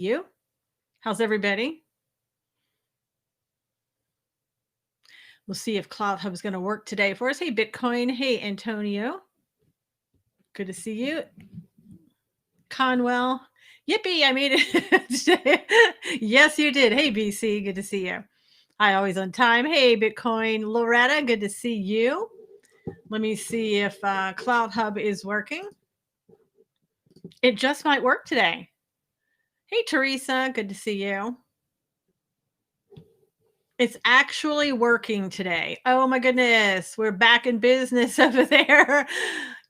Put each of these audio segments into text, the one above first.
you. How's everybody? We'll see if Cloud Hub is going to work today for us. Hey, Bitcoin. Hey, Antonio. Good to see you. Conwell. Yippee, I made it. Yes, you did. Hey, BC. Good to see you. Hi, always on time. Hey, Bitcoin. Loretta. Good to see you. Let me see if Cloud Hub is working. It just might work today. Hey, Teresa. Good to see you. It's actually working today. Oh my goodness. We're back in business over there.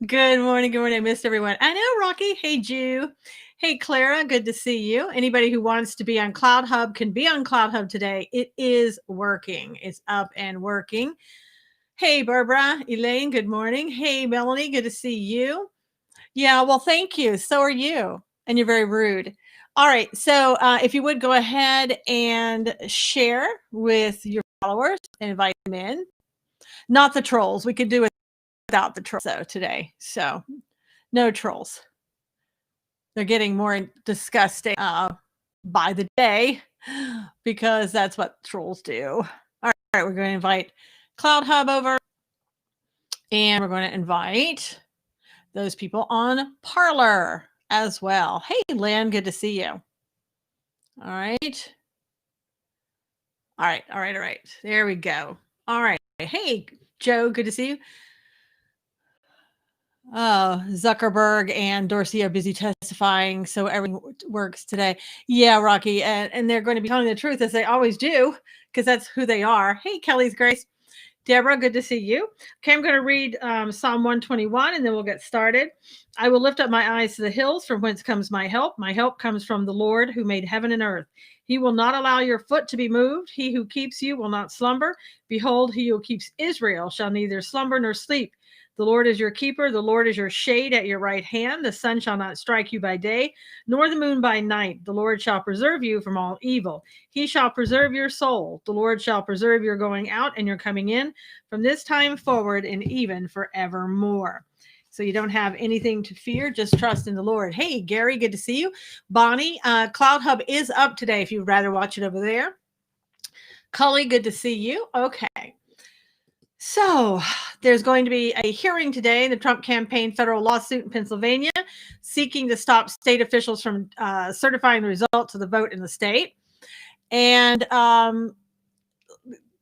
Good morning. Good morning. I missed everyone. I know, Rocky. Hey, Jew. Hey, Clara. Good to see you. Anybody who wants to be on Cloud Hub can be on Cloud Hub today. It is working. It's up and working. Hey, Barbara. Elaine. Good morning. Hey, Melanie. Good to see you. Yeah, well, thank you. So are you. And you're very rude. All right. So if you would go ahead and share with your followers and invite them in. Not the trolls. We could do it without the trolls today. So no trolls. They're getting more disgusting by the day because that's what trolls do. All right. We're going to invite Cloud Hub over. And we're going to invite those people on Parler as well. Hey, Lynn, good to see you. All right. All right. There we go. All right. Hey, Joe, good to see you. Zuckerberg and Dorsey are busy testifying, so everything works today. Yeah, Rocky, and they're going to be telling the truth as they always do, because that's who they are. Hey, Kelly's Grace. Deborah, good to see you. Okay, I'm going to read Psalm 121, and then we'll get started. I will lift up my eyes to the hills, from whence comes my help. My help comes from the Lord who made heaven and earth. He will not allow your foot to be moved. He who keeps you will not slumber. Behold, he who keeps Israel shall neither slumber nor sleep. The Lord is your keeper. The Lord is your shade at your right hand. The sun shall not strike you by day, nor the moon by night. The Lord shall preserve you from all evil. He shall preserve your soul. The Lord shall preserve your going out and your coming in from this time forward and even forevermore. So you don't have anything to fear. Just trust in the Lord. Hey, Gary, good to see you. Bonnie, Cloud Hub is up today if you'd rather watch it over there. Cully, good to see you. Okay. So there's going to be a hearing today in the Trump campaign federal lawsuit in Pennsylvania seeking to stop state officials from certifying the results of the vote in the state. And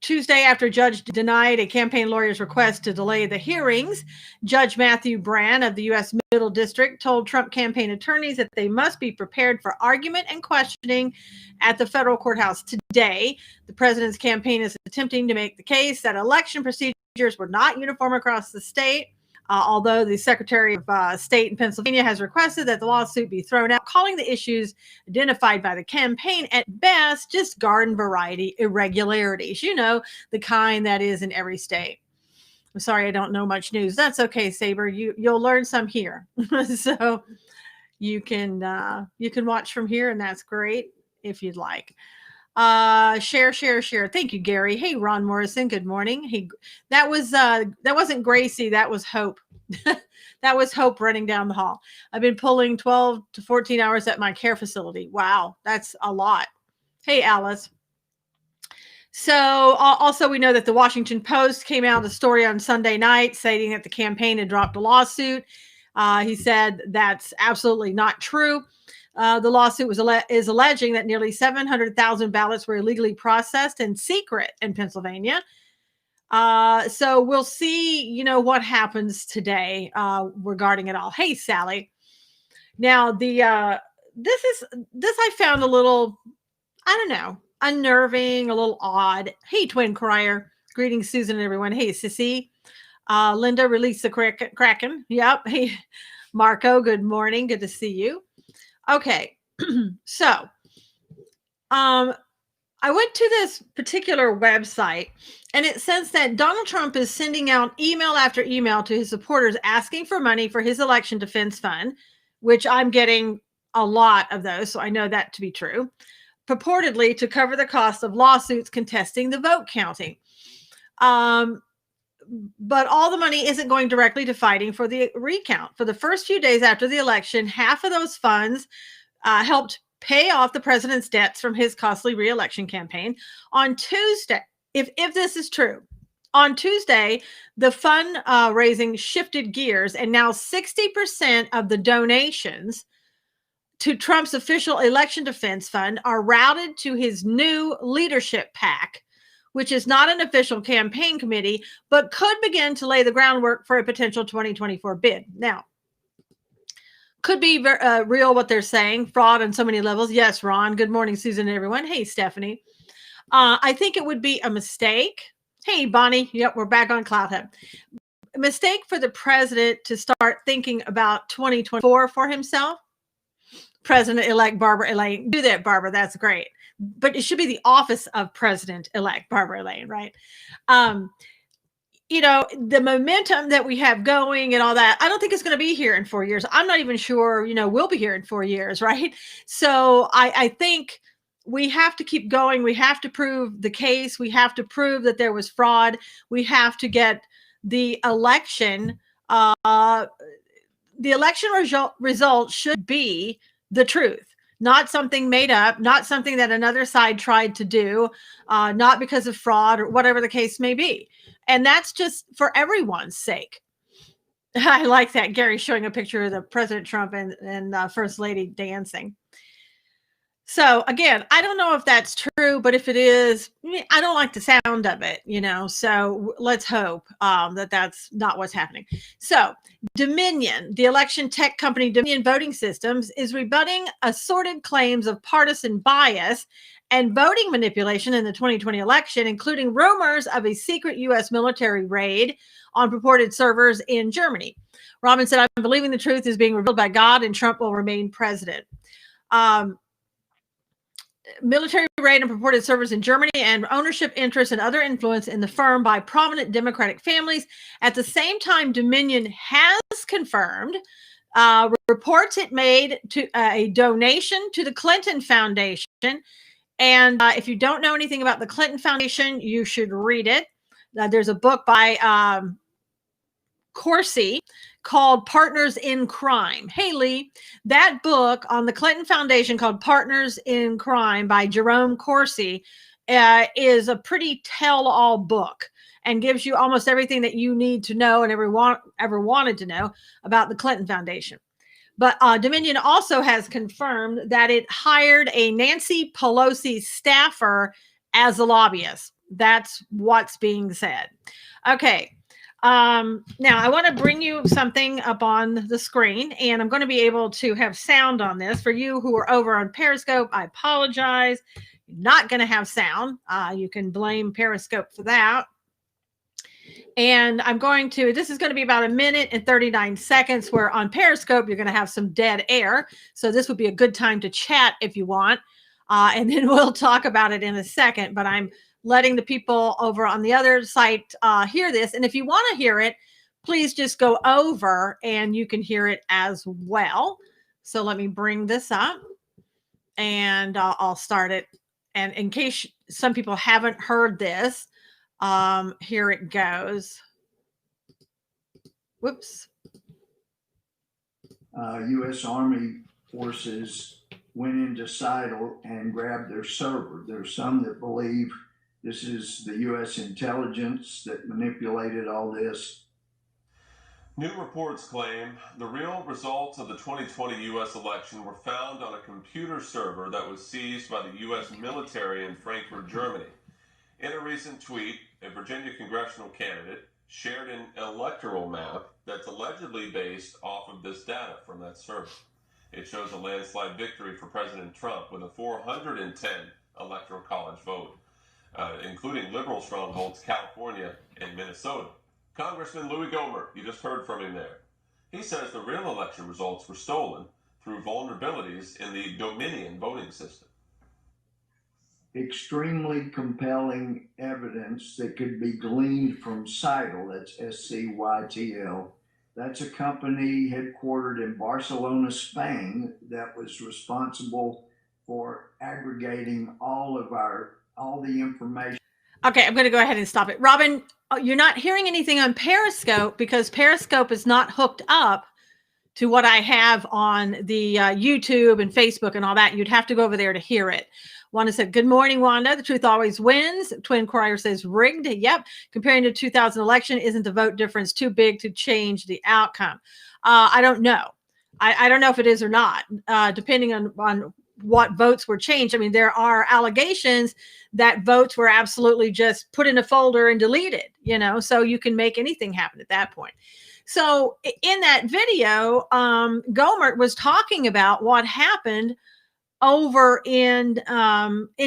Tuesday, after a judge denied a campaign lawyer's request to delay the hearings, Judge Matthew Brann of the U.S. Middle District told Trump campaign attorneys that they must be prepared for argument and questioning at the federal courthouse today. The president's campaign is attempting to make the case that election procedures were not uniform across the state. Although the Secretary of State in Pennsylvania has requested that the lawsuit be thrown out, calling the issues identified by the campaign at best just garden variety irregularities, the kind that is in every state. I'm sorry, I don't know much news. That's okay, Saber. You'll learn some here. So you can watch from here, and that's great if you'd like. Share. Thank you, Gary. Hey, Ron Morrison. Good morning. Hey, that wasn't Gracie. That was Hope. That was Hope running down the hall. I've been pulling 12 to 14 hours at my care facility. Wow. That's a lot. Hey, Alice. So also we know that the Washington Post came out with a story on Sunday night saying that the campaign had dropped a lawsuit. He said that's absolutely not true. The lawsuit is alleging that nearly 700,000 ballots were illegally processed in secret in Pennsylvania. So we'll see, what happens today regarding it all. Hey, Sally. Now, this I found a little, I don't know, unnerving, a little odd. Hey, Twin Crier. Greetings, Susan and everyone. Hey, Sissy. Linda, release the Kraken. Yep. Hey, Marco, good morning. Good to see you. Okay, so I went to this particular website, and it says that Donald Trump is sending out email after email to his supporters asking for money for his election defense fund, which I'm getting a lot of those, so I know that to be true, purportedly to cover the cost of lawsuits contesting the vote counting. But all the money isn't going directly to fighting for the recount. For the first few days after the election, half of those funds helped pay off the president's debts from his costly re-election campaign. On Tuesday, if this is true, on Tuesday, the fund raising shifted gears, and now 60% of the donations to Trump's official election defense fund are routed to his new leadership PAC, which is not an official campaign committee, but could begin to lay the groundwork for a potential 2024 bid. Now, could be real what they're saying, fraud on so many levels. Yes, Ron. Good morning, Susan and everyone. Hey, Stephanie. I think it would be a mistake. Hey, Bonnie. Yep, we're back on Cloud Hub. A mistake for the president to start thinking about 2024 for himself. President-elect Barbara Elaine. Do that, Barbara. That's great. But it should be the office of President-elect Barbara Elaine, right? You know, the momentum that we have going and all that, I don't think it's going to be here in 4 years. I'm not even sure, you know, we'll be here in 4 years, right? So I think we have to keep going. We have to prove the case. We have to prove that there was fraud. We have to get the election. The election result should be the truth, not something made up, not something that another side tried to do, not because of fraud or whatever the case may be. And that's just for everyone's sake. I like that. Gary showing a picture of the President Trump and First Lady dancing. So again, I don't know if that's true, but if it is, I don't like the sound of it, you know, so let's hope that that's not what's happening. So Dominion, the election tech company Dominion Voting Systems, is rebutting assorted claims of partisan bias and voting manipulation in the 2020 election, including rumors of a secret U.S. military raid on purported servers in Germany. Robin said, I'm believing the truth is being revealed by God and Trump will remain president. Military raid on purported servers in Germany and ownership interests and other influence in the firm by prominent Democratic families. At the same time, Dominion has confirmed reports it made to a donation to the Clinton Foundation. And if you don't know anything about the Clinton Foundation, you should read it. There's a book by Corsi called Partners in Crime. Hey, Lee, that book on the Clinton Foundation called Partners in Crime by Jerome Corsi is a pretty tell-all book and gives you almost everything that you need to know and ever wanted to know about the Clinton Foundation. But Dominion also has confirmed that it hired a Nancy Pelosi staffer as a lobbyist. That's what's being said. Okay. Now I want to bring you something up on the screen, and I'm going to be able to have sound on this. For you who are over on Periscope, I apologize. You're not going to have sound. You can blame Periscope for that. And I'm going to, this is going to be about 1 minute and 39 seconds, where on Periscope, you're going to have some dead air. So this would be a good time to chat if you want. And then we'll talk about it in a second, but I'm letting the people over on the other site hear this. And if you want to hear it, please just go over and you can hear it as well. So let me bring this up and I'll start it. And in case some people haven't heard this, here it goes. Whoops. U.S. Army forces went into Seidel and grabbed their server. There's some that believe this is the U.S. intelligence that manipulated all this. New reports claim the real results of the 2020 U.S. election were found on a computer server that was seized by the U.S. military in Frankfurt, Germany. In a recent tweet, a Virginia congressional candidate shared an electoral map that's allegedly based off of this data from that server. It shows a landslide victory for President Trump with a 410 electoral college vote, including liberal strongholds California and Minnesota. Congressman Louis Gohmert, you just heard from him there. He says the real election results were stolen through vulnerabilities in the Dominion voting system. Extremely compelling evidence that could be gleaned from Seidel, that's SCYTL. That's a company headquartered in Barcelona, Spain, that was responsible for aggregating all the information. Okay, I'm going to go ahead and stop it. Robin, you're not hearing anything on Periscope because Periscope is not hooked up to what I have on the YouTube and Facebook and all that. You'd have to go over there to hear it. Wanda said, "Good morning, Wanda. The truth always wins." Twin Crier says, "Rigged." Yep. Comparing to 2000 election, isn't the vote difference too big to change the outcome? I don't know. I don't know if it is or not, depending on what votes were changed. I mean, there are allegations that votes were absolutely just put in a folder and deleted, so you can make anything happen at that point. So in that video, Gomert was talking about what happened over in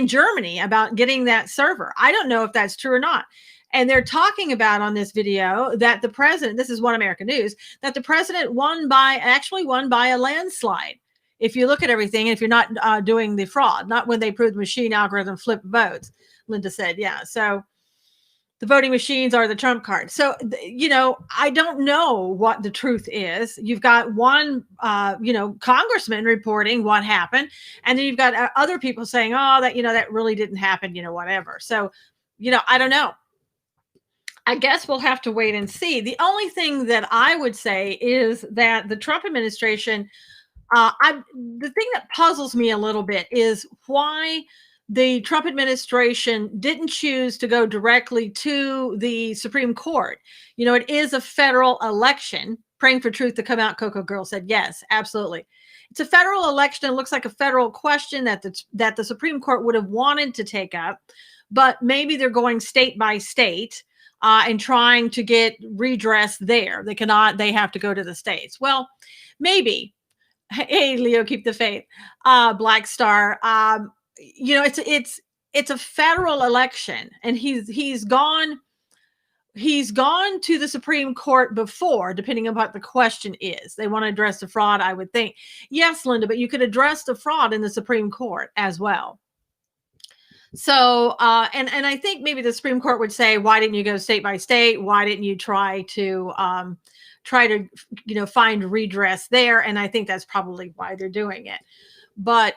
Germany about getting that server. I don't know if that's true or not. And they're talking about on this video that the president, this is One American News, that the president actually won by a landslide. If you look at everything, and if you're not doing the fraud, not when they proved the machine algorithm flipped votes, Linda said, yeah. So the voting machines are the trump card. So, I don't know what the truth is. You've got one, congressman reporting what happened. And then you've got other people saying, oh, that really didn't happen, whatever. So, I don't know. I guess we'll have to wait and see. The only thing that I would say is that the Trump administration, the thing that puzzles me a little bit is why the Trump administration didn't choose to go directly to the Supreme Court. It is a federal election. Praying for truth to come out, Coco Girl said, yes, absolutely. It's a federal election. It looks like a federal question that the Supreme Court would have wanted to take up, but maybe they're going state by state and trying to get redress there. They have to go to the states. Well, maybe. Hey, Leo, keep the faith. Black Star. It's a federal election, and he's gone to the Supreme Court before, depending on what the question is. They want to address the fraud, I would think. Yes, Linda, but you could address the fraud in the Supreme Court as well. So, and I think maybe the Supreme Court would say, why didn't you go state by state? Why didn't you try to find redress there? And I think that's probably why they're doing it. But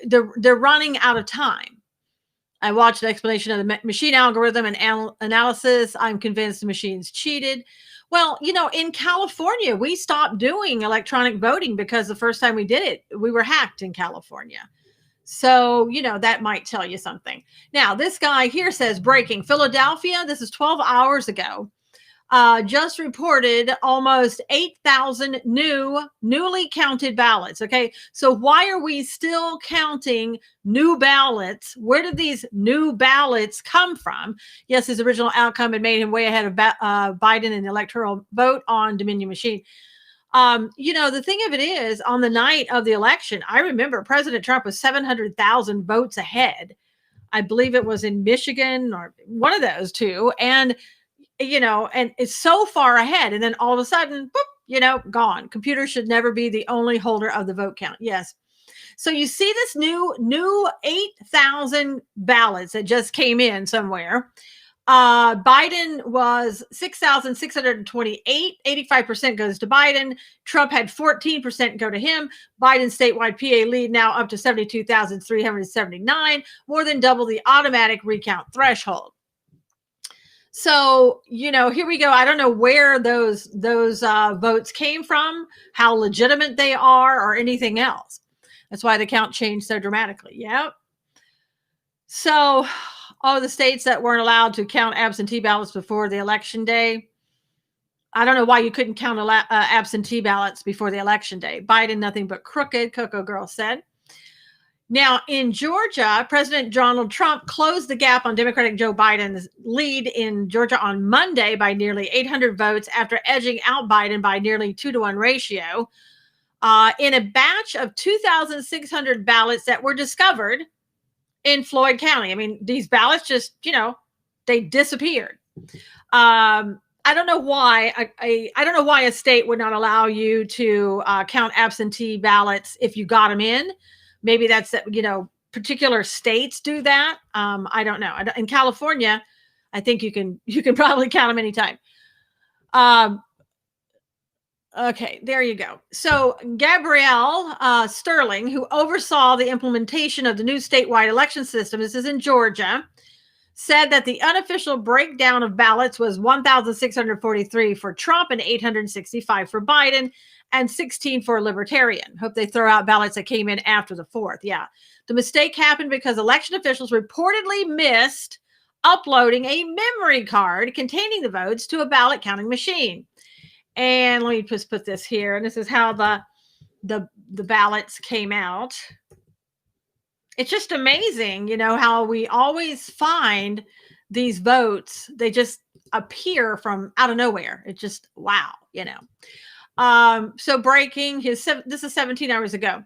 they're running out of time. I watched an explanation of the machine algorithm and analysis. I'm convinced the machine's cheated. Well, in California, we stopped doing electronic voting because the first time we did it, we were hacked in California. So, that might tell you something. Now, this guy here says, breaking Philadelphia. This is 12 hours ago. Just reported almost 8,000 newly counted ballots. Okay. So why are we still counting new ballots? Where did these new ballots come from? Yes, his original outcome had made him way ahead of Biden in the electoral vote on Dominion machine. The thing of it is, on the night of the election, I remember President Trump was 700,000 votes ahead. I believe it was in Michigan or one of those two. And and it's so far ahead. And then all of a sudden, boop, gone. Computers should never be the only holder of the vote count. Yes. So you see this new 8,000 ballots that just came in somewhere. Biden was 6,628. 85% goes to Biden. Trump had 14% go to him. Biden's statewide PA lead now up to 72,379, more than double the automatic recount threshold. So, here we go. I don't know where those votes came from, how legitimate they are, or anything else. That's why the count changed so dramatically. Yep. So, all the states that weren't allowed to count absentee ballots before the election day. I don't know why you couldn't count absentee ballots before the election day. Biden, nothing but crooked, Coco Girl said. Now, in Georgia, President Donald Trump closed the gap on Democratic Joe Biden's lead in Georgia on Monday by nearly 800 votes after edging out Biden by nearly 2-to-1 ratio in a batch of 2,600 ballots that were discovered in Floyd County. I mean, these ballots just, they disappeared. I don't know why. I don't know why a state would not allow you to count absentee ballots if you got them in. Maybe that's, particular states do that. I don't know. In California, I think you can probably count them anytime. Okay, there you go. So Gabrielle Sterling, who oversaw the implementation of the new statewide election system, this is in Georgia, said that the unofficial breakdown of ballots was 1,643 for Trump and 865 for Biden and 16 for Libertarian. Hope they throw out ballots that came in after the 4th. Yeah. The mistake happened because election officials reportedly missed uploading a memory card containing the votes to a ballot counting machine. And let me just put this here. And this is how the ballots came out. It's just amazing, how we always find these votes. They just appear from out of nowhere. It's just, wow, So breaking this is 17 hours ago.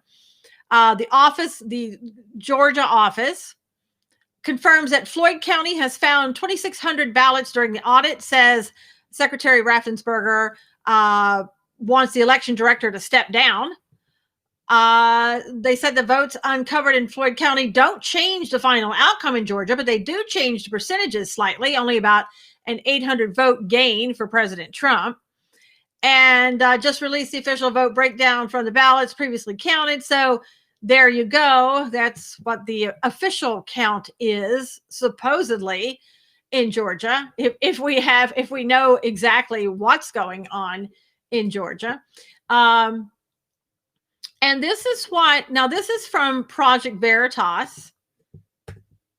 The Georgia office confirms that Floyd County has found 2,600 ballots during the audit, says Secretary Raffensperger wants the election director to step down. They said the votes uncovered in Floyd County don't change the final outcome in Georgia, but they do change the percentages slightly, only about an 800 vote gain for President Trump. And just released the official vote breakdown from the ballots previously counted. So there you go. That's what the official count is, supposedly, in Georgia. If we know exactly what's going on in Georgia. And this is this is from Project Veritas.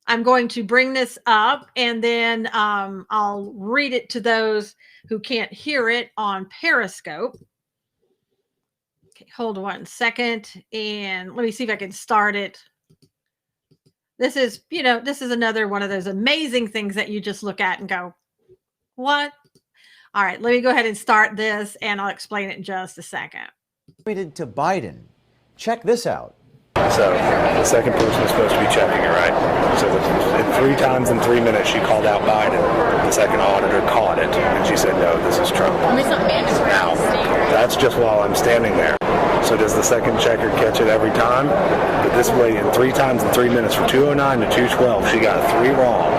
I'm going to bring this up and then I'll read it to those who can't hear it on Periscope. Okay, hold 1 second and let me see if I can start it. This is another one of those amazing things that you just look at and go, what? All right, let me go ahead and start this and I'll explain it in just a second. To Biden. Check this out. So the second person is supposed to be checking it, right? So 3 times in 3 minutes she called out Biden. The second auditor caught it, and she said, no, this is Trump. Now, that's just while I'm standing there. So does the second checker catch it every time? But this way, in 3 times in 3 minutes, from 209 to 212, she got 3 wrong.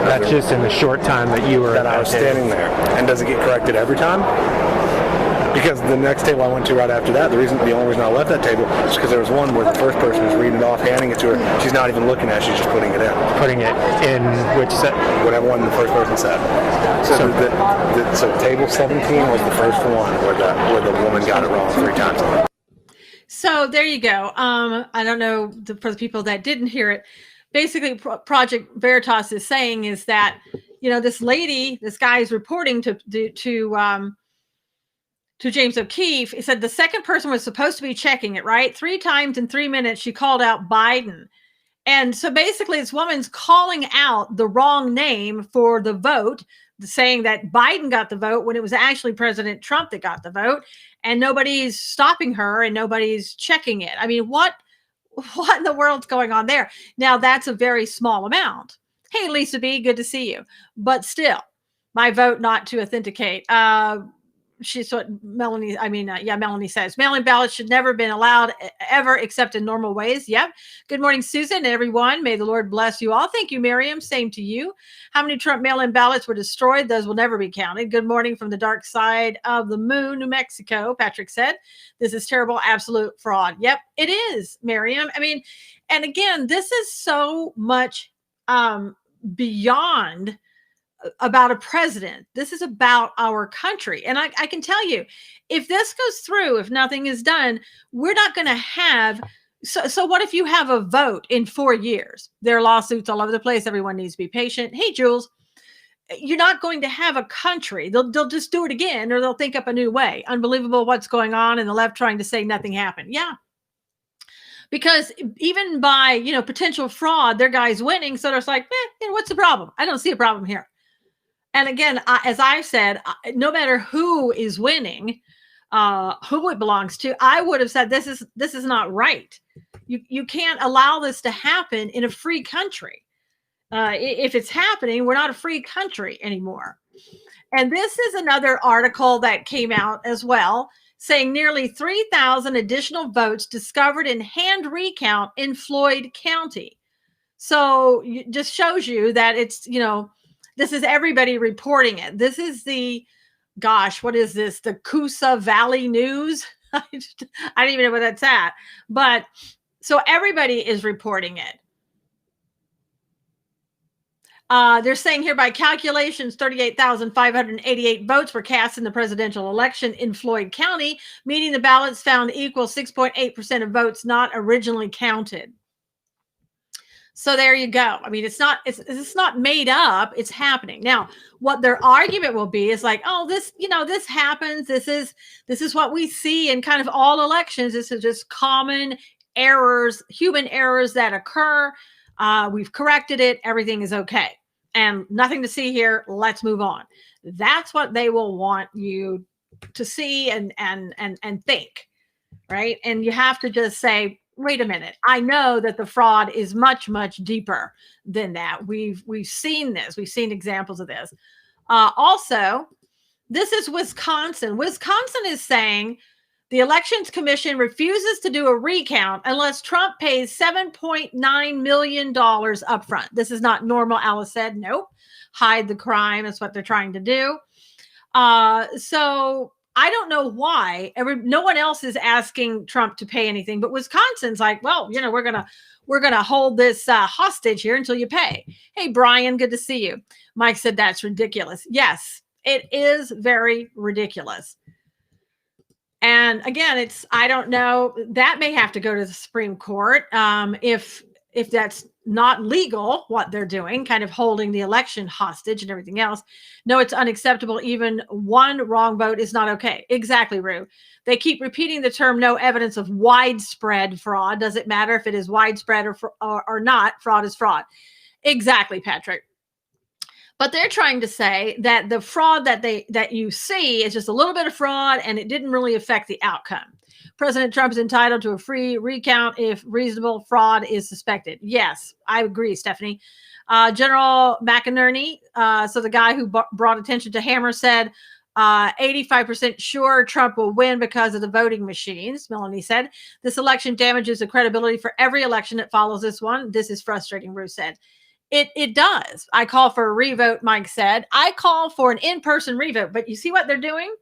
That's just in the short time that you were... That I was standing there. And does it get corrected every time? Because the next table I went to right after that, the only reason I left that table is because there was one where the first person was reading it off, handing it to her. She's not even looking at it, she's just putting it in. Putting it in which set? Whatever one the first person said. So table 17 was the first one where the woman got it wrong 3 times. So there you go. I don't know for the people that didn't hear it. Basically, Project Veritas is saying is that this guy is reporting to James O'Keefe. He said the second person was supposed to be checking it, right? 3 times in 3 minutes, she called out Biden. And so basically this woman's calling out the wrong name for the vote, saying that Biden got the vote when it was actually President Trump that got the vote, and nobody's stopping her and nobody's checking it. I mean, what in the world's going on there? Now that's a very small amount. Hey, Lisa B, good to see you. But still, my vote not to authenticate. She's what Melanie says. Mail-in ballots should never have been allowed ever except in normal ways. Yep. Good morning, Susan, everyone. May the Lord bless you all. Thank you, Miriam. Same to you. How many Trump mail-in ballots were destroyed? Those will never be counted. Good morning from the dark side of the moon, New Mexico. Patrick said, this is terrible, absolute fraud. Yep, it is, Miriam. I mean, and again, this is so much beyond about a president. This is about our country. And I can tell you, if this goes through, if nothing is done, we're not going to have. So what if you have a vote in 4 years? There are lawsuits all over the place. Everyone needs to be patient. Hey, Jules, you're not going to have a country. They'll just do it again, or they'll think up a new way. Unbelievable what's going on, and the left trying to say nothing happened. Yeah. Because even by, potential fraud, their guy's winning. So it's like, what's the problem? I don't see a problem here. And again, as I've said, no matter who is winning, who it belongs to, I would have said this is not right. You can't allow this to happen in a free country. If it's happening, we're not a free country anymore. And this is another article that came out as well, saying nearly 3,000 additional votes discovered in hand recount in Floyd County. So it just shows you that it's, this is everybody reporting it. This is what is this? The Coosa Valley News? I don't even know where that's at. But so everybody is reporting it. They're saying here by calculations, 38,588 votes were cast in the presidential election in Floyd County, meaning the ballots found equal 6.8% of votes not originally counted. So there you go. I mean, it's not made up. It's happening. Now, what their argument will be is like, oh, this happens. This is what we see in kind of all elections. This is just common errors, human errors that occur. We've corrected it. Everything is okay. And nothing to see here. Let's move on. That's what they will want you to see and think, right? And you have to just say, wait a minute. I know that the fraud is much, much deeper than that. We've seen this. We've seen examples of this. Also, this is Wisconsin. Wisconsin is saying the Elections Commission refuses to do a recount unless Trump pays $7.9 million upfront. This is not normal, Alice said. Nope. Hide the crime. That's what they're trying to do. So I don't know why no one else is asking Trump to pay anything, but Wisconsin's like, well, we're going to hold this hostage here until you pay. Hey, Brian, good to see you. Mike said that's ridiculous. Yes, it is very ridiculous. And again, I don't know, that may have to go to the Supreme Court if that's not legal, what they're doing, kind of holding the election hostage and everything else. No, it's unacceptable. Even one wrong vote is not okay. Exactly, Rue. They keep repeating the term no evidence of widespread fraud. Does it matter if it is widespread or not? Fraud is fraud. Exactly, Patrick. But they're trying to say that the fraud that you see is just a little bit of fraud and it didn't really affect the outcome. President Trump is entitled to a free recount if reasonable fraud is suspected. Yes, I agree, Stephanie. General McInerney, so the guy who brought attention to Hammer, said 85% sure Trump will win because of the voting machines. Melanie said, this election damages the credibility for every election that follows this one. This is frustrating, Ruth said. It does. I call for a revote, Mike said. I call for an in-person revote, but you see what they're doing?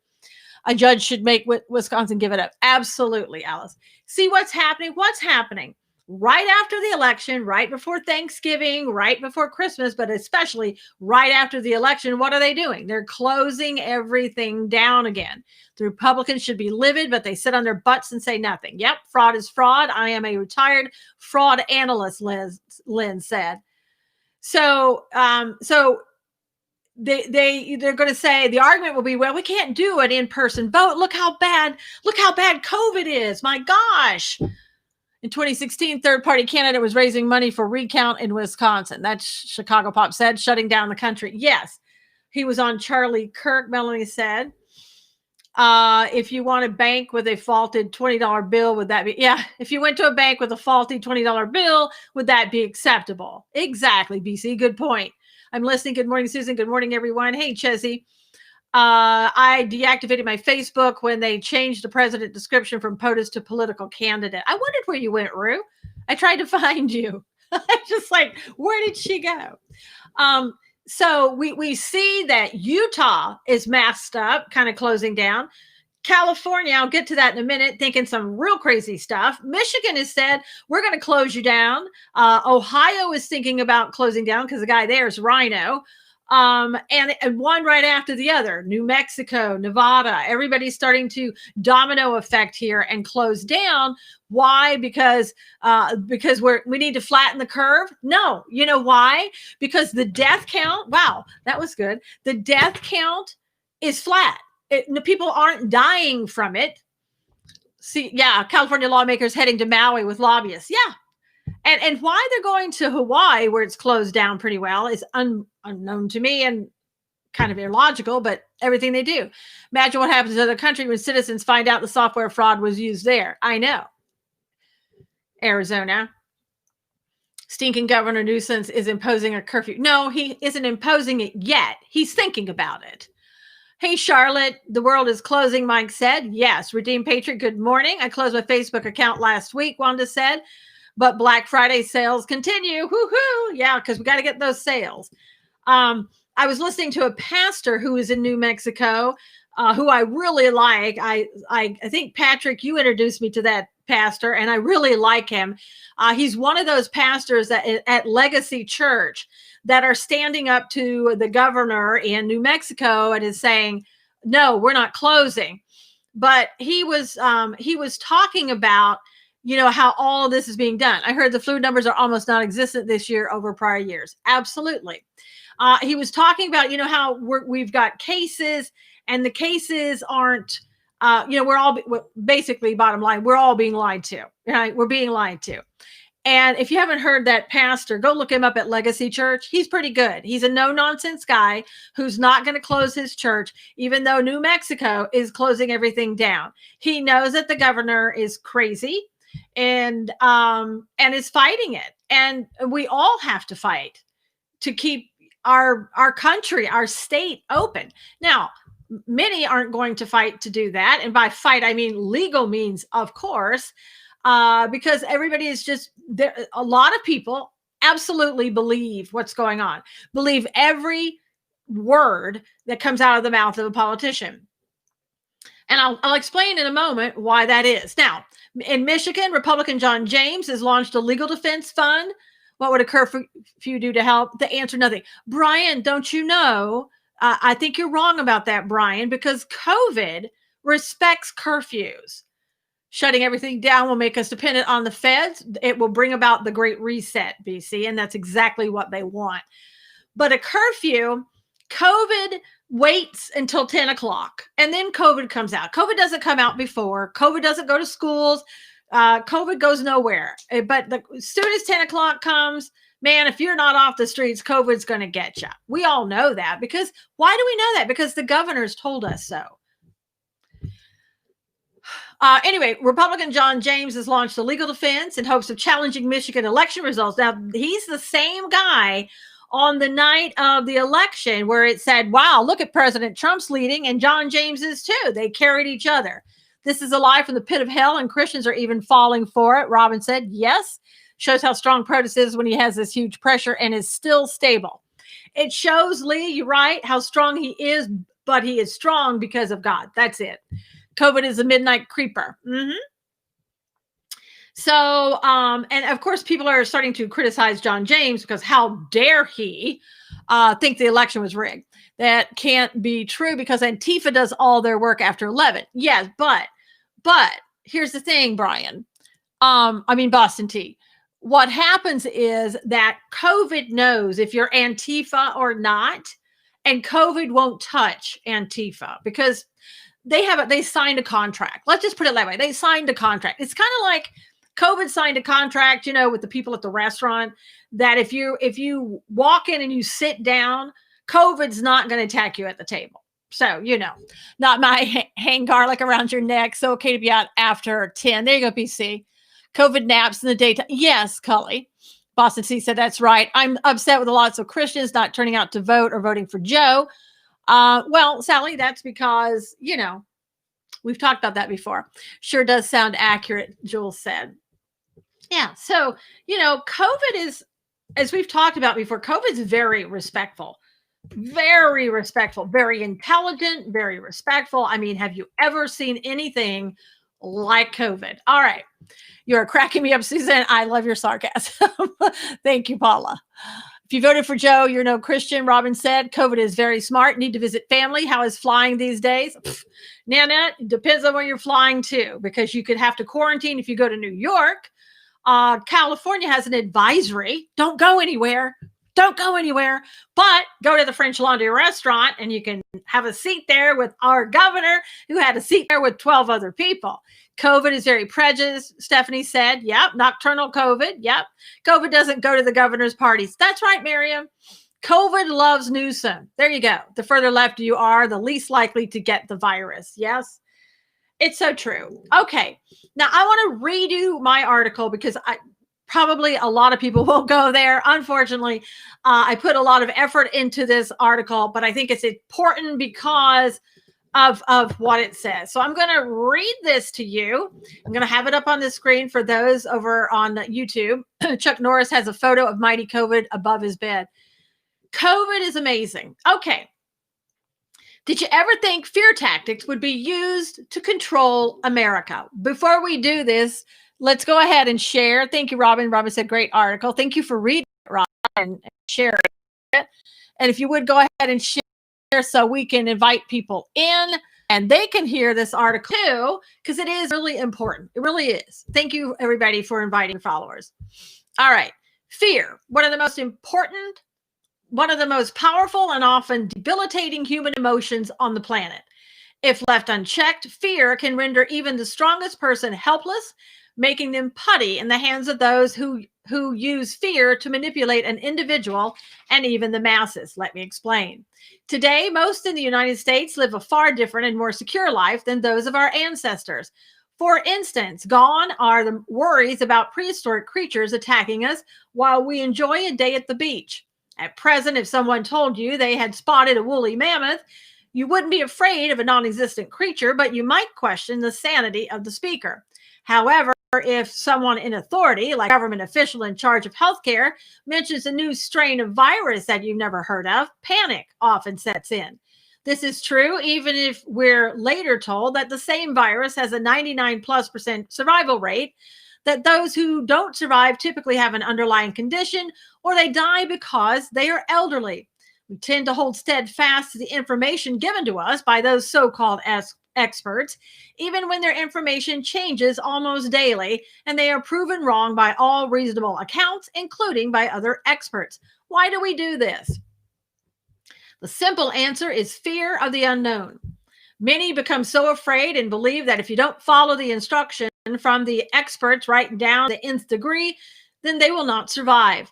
A judge should make Wisconsin give it up. Absolutely, Alice. See what's happening? What's happening? Right after the election, right before Thanksgiving, right before Christmas, but especially right after the election, what are they doing? They're closing everything down again. The Republicans should be livid, but they sit on their butts and say nothing. Yep, fraud is fraud. I am a retired fraud analyst, Lynn said. So they're going to say the argument will be, well, we can't do an in-person vote. Look how bad COVID is. My gosh. In 2016, third-party candidate was raising money for recount in Wisconsin. That's Chicago Pop said, shutting down the country. Yes, he was on Charlie Kirk, Melanie said. If you want to bank with a faulted $20 bill, would that be? Yeah, if you went to a bank with a faulty $20 bill, would that be acceptable? Exactly, BC. Good point. I'm listening. Good morning, Susan. Good morning, everyone. Hey, Chessie. I deactivated my Facebook when they changed the president description from POTUS to political candidate. I wondered where you went, Rue. I tried to find you. I'm just like, where did she go? So we see that Utah is masked up, kind of closing down. California, I'll get to that in a minute, thinking some real crazy stuff. Michigan has said, we're going to close you down. Ohio is thinking about closing down because the guy there is Rhino. And one right after the other. New Mexico, Nevada, everybody's starting to domino effect here and close down. Why? Because we need to flatten the curve? No. You know why? Because the death count, wow, that was good. The death count is flat. People aren't dying from it. See, yeah, California lawmakers heading to Maui with lobbyists. Yeah. And why they're going to Hawaii, where it's closed down pretty well, is unknown to me and kind of illogical, but everything they do. Imagine what happens in other countries when citizens find out the software fraud was used there. I know. Arizona. Stinking Governor Newsom is imposing a curfew. No, he isn't imposing it yet. He's thinking about it. Hey, Charlotte, the world is closing, Mike said. Yes. Redeemed Patriot, good morning. I closed my Facebook account last week, Wanda said. But Black Friday sales continue. Woohoo! Yeah, because we got to get those sales. I was listening to a pastor who is in New Mexico, who I really like. I think, Patrick, you introduced me to that pastor, and I really like him. He's one of those pastors that at Legacy Church that are standing up to the governor in New Mexico and is saying, no, we're not closing. But he was talking about, how all of this is being done. I heard the flu numbers are almost non-existent this year over prior years. Absolutely. He was talking about, how we've got cases, and the cases aren't, we're all basically, bottom line, we're all being lied to. Right? We're being lied to. And if you haven't heard that pastor, go look him up at Legacy Church. He's pretty good. He's a no-nonsense guy who's not going to close his church, even though New Mexico is closing everything down. He knows that the governor is crazy and is fighting it. And we all have to fight to keep our country, our state open. Now, many aren't going to fight to do that. And by fight, I mean legal means, of course. Because everybody is just there. A lot of people absolutely believe what's going on, believe every word that comes out of the mouth of a politician. And I'll explain in a moment why that is. Now, in Michigan, Republican John James has launched a legal defense fund. What would occur if you do to help? The answer, nothing. Brian, don't you know? I think you're wrong about that, Brian, because COVID respects curfews. Shutting everything down will make us dependent on the feds. It will bring about the Great Reset, BC, and that's exactly what they want. But a curfew, COVID waits until 10 o'clock, and then COVID comes out. COVID doesn't come out before. COVID doesn't go to schools. COVID goes nowhere. But as soon as 10 o'clock comes, man, if you're not off the streets, COVID's going to get you. We all know that. Because why do we know that? Because the governors told us so. Anyway, Republican John James has launched a legal defense in hopes of challenging Michigan election results. Now, he's the same guy on the night of the election where it said, wow, look at President Trump's leading, and John James is too. They carried each other. This is a lie from the pit of hell, and Christians are even falling for it. Robin said, yes. Shows how strong POTUS is when he has this huge pressure and is still stable. It shows, Lee, you're right, how strong he is, but he is strong because of God. That's it. COVID is a midnight creeper. Mm-hmm. So, and of course, people are starting to criticize John James because how dare he think the election was rigged? That can't be true because Antifa does all their work after 11. Yes, but here's the thing, Brian. Boston T. What happens is that COVID knows if you're Antifa or not, and COVID won't touch Antifa because they signed a contract. Let's just put it that way. They signed a contract. It's kind of like COVID signed a contract, with the people at the restaurant that if you walk in and you sit down, COVID's not going to attack you at the table. So, not my hang garlic around your neck. So okay to be out after 10. There you go, PC. COVID naps in the daytime. Yes, Cully. Boston C said that's right. I'm upset with lots of Christians not turning out to vote or voting for Joe. Well, Sally, that's because, we've talked about that before. Sure does sound accurate, Jules said. Yeah. So, COVID is, as we've talked about before, COVID is very respectful, very intelligent, very respectful. I mean, have you ever seen anything like COVID? All right. You're cracking me up, Susan. I love your sarcasm. Thank you, Paula. If you voted for Joe, you're no Christian. Robin said, COVID is very smart. Need to visit family. How is flying these days? Nana, it depends on where you're flying to, because you could have to quarantine if you go to New York. California has an advisory. Don't go anywhere. Don't go anywhere, but go to the French Laundry restaurant and you can have a seat there with our governor who had a seat there with 12 other people. COVID is very prejudiced, Stephanie said. Yep. Nocturnal COVID. Yep. COVID doesn't go to the governor's parties. That's right, Miriam. COVID loves Newsom. There you go. The further left you are, the least likely to get the virus. Yes. It's so true. Okay. Now I want to redo my article because probably a lot of people won't go there. Unfortunately, I put a lot of effort into this article, but I think it's important because of what it says. So I'm going to read this to you. I'm going to have it up on the screen for those over on YouTube. Chuck Norris has a photo of mighty COVID above his bed. COVID is amazing. Okay. Did you ever think fear tactics would be used to control America? Before we do this, let's go ahead and share. Thank you, Robin. Robin said, great article. Thank you for reading it, Robin, and sharing it. And if you would go ahead and share so we can invite people in and they can hear this article too, because it is really important. It really is. Thank you, everybody, for inviting followers. All right. Fear, one of the most important, one of the most powerful and often debilitating human emotions on the planet. If left unchecked, fear can render even the strongest person helpless, making them putty in the hands of those who use fear to manipulate an individual and even the masses. Let me explain. Today, most in the United States live a far different and more secure life than those of our ancestors. For instance, gone are the worries about prehistoric creatures attacking us while we enjoy a day at the beach. At present, if someone told you they had spotted a woolly mammoth, you wouldn't be afraid of a non-existent creature, but you might question the sanity of the speaker. However, if someone in authority, like a government official in charge of healthcare, mentions a new strain of virus that you've never heard of, panic often sets in. This is true even if we're later told that the same virus has a 99+% survival rate, that those who don't survive typically have an underlying condition or they die because they are elderly. We tend to hold steadfast to the information given to us by those so-called experts, even when their information changes almost daily and they are proven wrong by all reasonable accounts, including by other experts. Why do we do this? The simple answer is fear of the unknown. Many become so afraid and believe that if you don't follow the instruction from the experts right down to the nth degree, then they will not survive.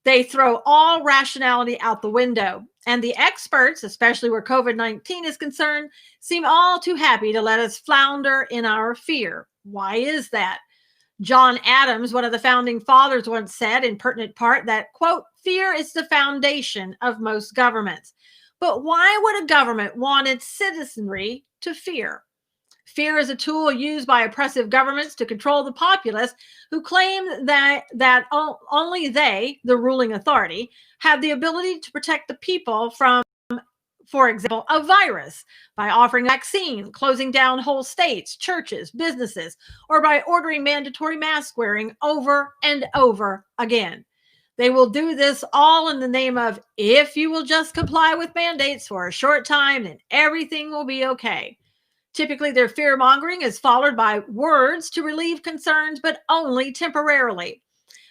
They throw all rationality out the window. And the experts, especially where COVID-19 is concerned, seem all too happy to let us flounder in our fear. Why is that? John Adams, one of the founding fathers, once said in pertinent part that, quote, fear is the foundation of most governments. But why would a government want its citizenry to fear? Fear is a tool used by oppressive governments to control the populace who claim that only they, the ruling authority, have the ability to protect the people from, for example, a virus by offering a vaccine, closing down whole states, churches, businesses, or by ordering mandatory mask wearing over and over again. They will do this all in the name of, if you will just comply with mandates for a short time, then everything will be okay. Typically, their fear-mongering is followed by words to relieve concerns, but only temporarily.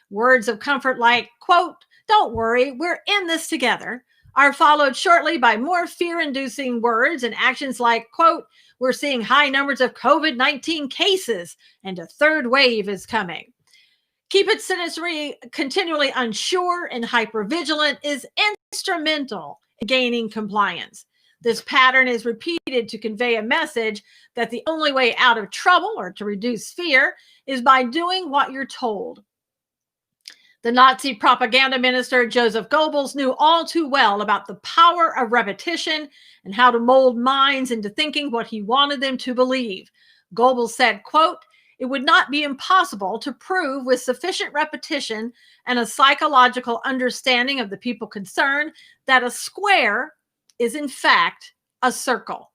Words of comfort like, quote, don't worry, we're in this together, are followed shortly by more fear-inducing words and actions like, quote, we're seeing high numbers of COVID-19 cases and a third wave is coming. Keep its citizenry continually unsure and hypervigilant is instrumental in gaining compliance. This pattern is repeated to convey a message that the only way out of trouble or to reduce fear is by doing what you're told. The Nazi propaganda minister Joseph Goebbels knew all too well about the power of repetition and how to mold minds into thinking what he wanted them to believe. Goebbels said, quote, it would not be impossible to prove with sufficient repetition and a psychological understanding of the people concerned that a square is in fact a circle.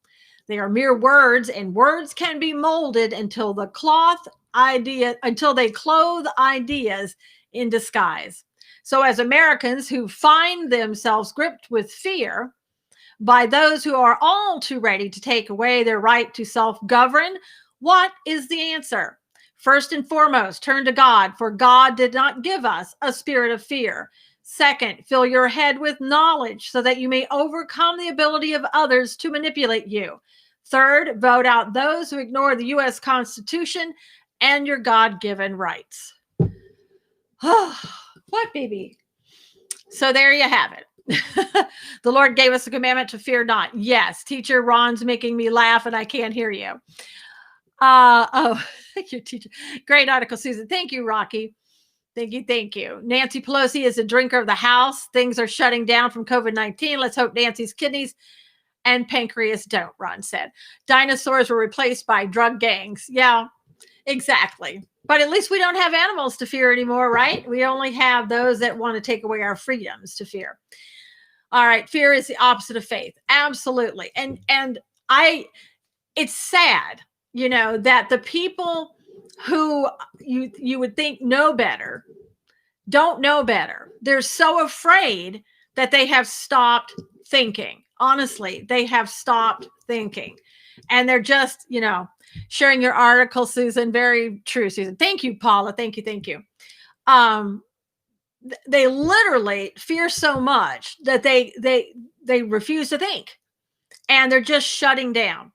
They are mere words, and words can be molded until they clothe ideas in disguise. So as Americans who find themselves gripped with fear by those who are all too ready to take away their right to self-govern, what is the answer? First and foremost, turn to God, for God did not give us a spirit of fear. Second, fill your head with knowledge so that you may overcome the ability of others to manipulate you. Third, vote out those who ignore the U.S. Constitution and your God-given rights. What, baby? So there you have it. The Lord gave us a commandment to fear not. Yes, teacher Ron's making me laugh and I can't hear you. Oh, your teacher. Great article, Susan. Thank you, Rocky. Thank you. Nancy Pelosi is a drinker of the House. Things are shutting down from COVID-19. Let's hope Nancy's kidneys and pancreas don't, Ron said. Dinosaurs were replaced by drug gangs. Yeah, exactly. But at least we don't have animals to fear anymore, right? We only have those that want to take away our freedoms to fear. All right. Fear is the opposite of faith. Absolutely. And it's sad, that the people who you would think know better don't know better. They're so afraid that they have stopped thinking. Honestly, they have stopped thinking. And they're just, sharing your article, Susan. Very true, Susan. Thank you, Paula. Thank you. Thank you. They literally fear so much that they refuse to think, and they're just shutting down.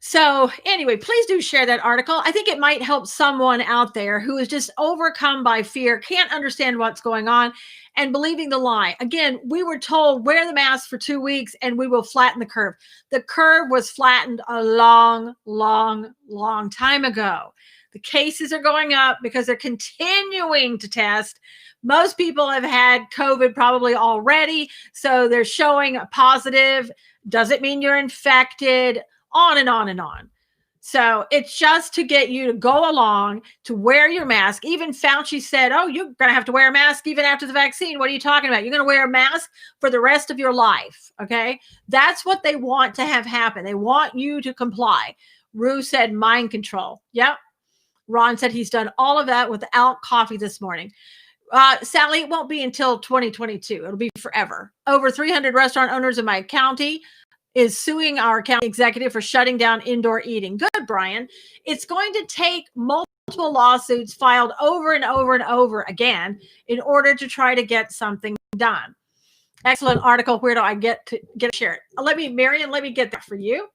So anyway, please do share that article. I think it might help someone out there who is just overcome by fear, can't understand what's going on, and believing the lie. Again, we were told wear the mask for 2 weeks and we will flatten the curve. The curve was flattened a long, long, long time ago. The cases are going up because they're continuing to test. Most people have had COVID probably already, so they're showing a positive. Doesn't mean you're infected. On and on and on. So it's just to get you to go along, to wear your mask. Even Fauci said, oh, you're going to have to wear a mask even after the vaccine. What are you talking about? You're going to wear a mask for the rest of your life. Okay. That's what they want to have happen. They want you to comply. Rue said mind control. Yep. Ron said he's done all of that without coffee this morning. Sally, it won't be until 2022. It'll be forever. Over 300 restaurant owners in my county is suing our county executive for shutting down indoor eating. Good, Brian. It's going to take multiple lawsuits filed over and over and over again in order to try to get something done. Excellent article. Where do I get to share it? Marion, let me get that for you.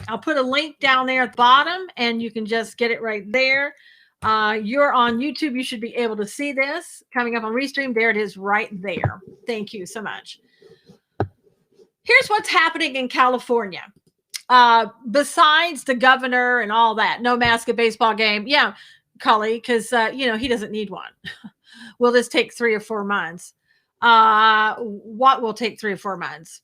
I'll put a link down there at the bottom and you can just get it right there. You're on YouTube. You should be able to see this coming up on Restream. There it is right there. Thank you so much. Here's what's happening in California. Besides the governor and all that, no mask at baseball game. Yeah, Cully, because, he doesn't need one. Will this take 3 or 4 months? What will take 3 or 4 months?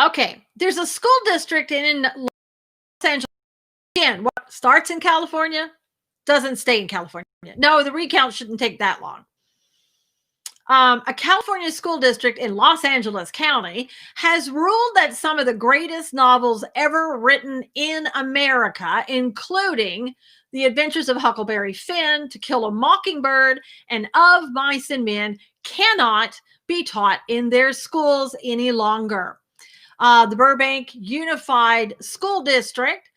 Okay, there's a school district in Los Angeles. Again, what starts in California doesn't stay in California. No, the recount shouldn't take that long. A California school district in Los Angeles County has ruled that some of the greatest novels ever written in America, including The Adventures of Huckleberry Finn, To Kill a Mockingbird, and Of Mice and Men, cannot be taught in their schools any longer. The Burbank Unified School District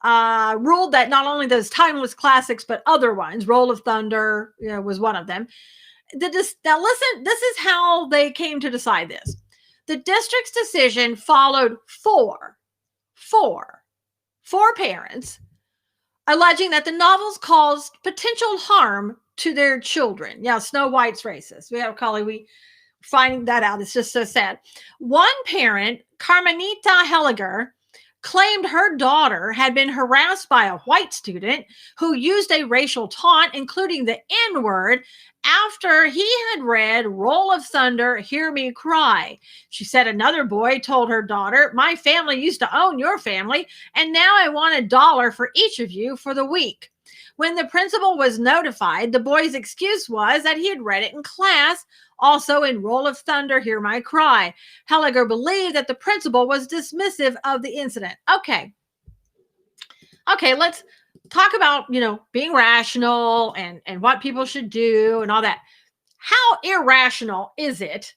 ruled that not only those timeless classics, but other ones, Roll of Thunder was one of them. Now listen, this is how they came to decide this. The district's decision followed four parents alleging that the novels caused potential harm to their children. Yeah, Snow White's racist. We finding that out. It's just so sad. One parent, Carmenita Helliger, claimed her daughter had been harassed by a white student who used a racial taunt, including the N-word, after he had read Roll of Thunder, Hear Me Cry. She said another boy told her daughter, my family used to own your family, and now I want $1 for each of you for the week. When the principal was notified, the boy's excuse was that he had read it in class, also in Roll of Thunder, Hear My Cry. Helliger believed that the principal was dismissive of the incident. Okay, let's talk about, being rational and what people should do and all that. How irrational is it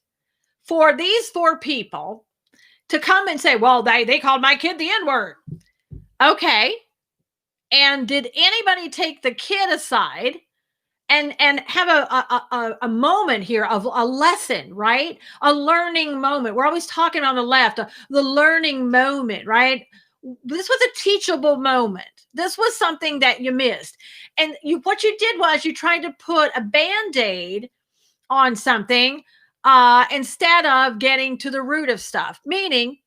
for these 4 people to come and say, well, they called my kid the N-word? Okay. And did anybody take the kid aside and have a moment here of a lesson, right? A learning moment. We're always talking on the left, the learning moment, right? This was a teachable moment. This was something that you missed. And what you did was you tried to put a Band-Aid on something instead of getting to the root of stuff. Meaning,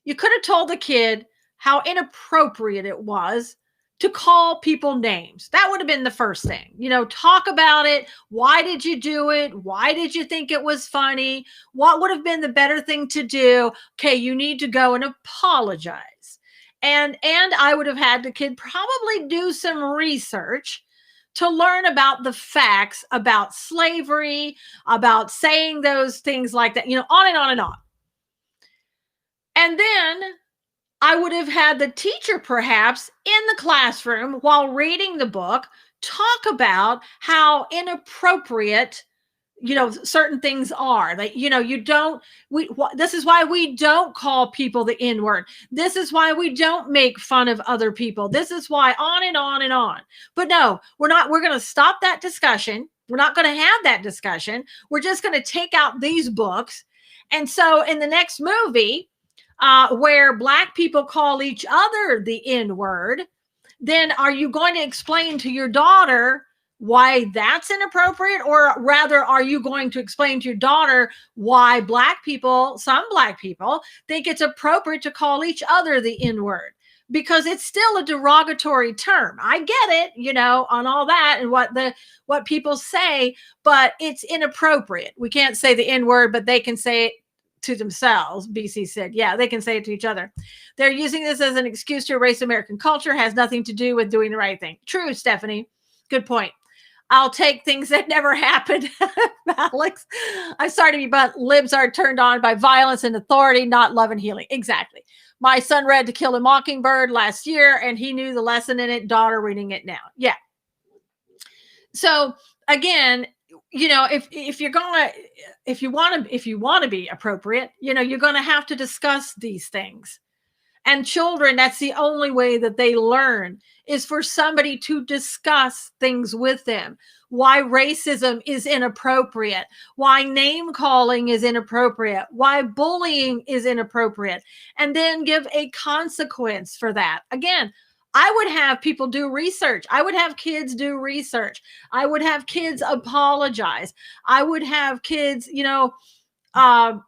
you could have told the kid how inappropriate it was to call people names. That would have been the first thing. Talk about it. Why did you do it? Why did you think it was funny? What would have been the better thing to do? Okay, you need to go and apologize. And I would have had the kid probably do some research to learn about the facts about slavery, about saying those things like that, on and on and on. And then I would have had the teacher perhaps in the classroom while reading the book talk about how inappropriate certain things are. Like, this is why we don't call people the N-word. This is why we don't make fun of other people. This is why, on and on and on. But no, we're not. We're going to stop that discussion. We're not going to have that discussion. We're just going to take out these books. And so in the next movie, where Black people call each other the N-word, then are you going to explain to your daughter why that's inappropriate? Or rather, are you going to explain to your daughter why some Black people think it's appropriate to call each other the N-word? Because it's still a derogatory term. I get it, on all that and what people say, but it's inappropriate. We can't say the N-word, but they can say it to themselves. BC said, yeah, they can say it to each other. They're using this as an excuse to erase American culture. Has nothing to do with doing the right thing. True, Stephanie. Good point. I'll take things that never happened. Alex, I'm sorry to be blunt. Libs are turned on by violence and authority, not love and healing. Exactly. My son read To Kill a Mockingbird last year, and he knew the lesson in it. Daughter reading it now. Yeah. So again, if you want to be appropriate, you're going to have to discuss these things. And children, that's the only way that they learn, is for somebody to discuss things with them. Why racism is inappropriate, why name calling is inappropriate, why bullying is inappropriate, and then give a consequence for that. Again, I would have people do research. I would have kids do research. I would have kids apologize. I would have kids,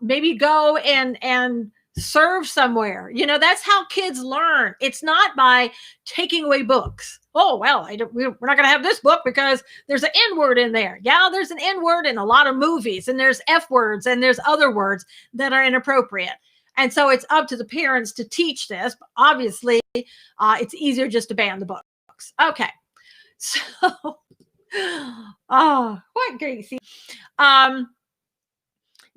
maybe go and serve somewhere. That's how kids learn. It's not by taking away books. Oh, well, we're not going to have this book because there's an N-word in there. Yeah, there's an N-word in a lot of movies, and there's F words, and there's other words that are inappropriate. And so it's up to the parents to teach this. But obviously, it's easier just to ban the books. Okay. So, what, Gracie?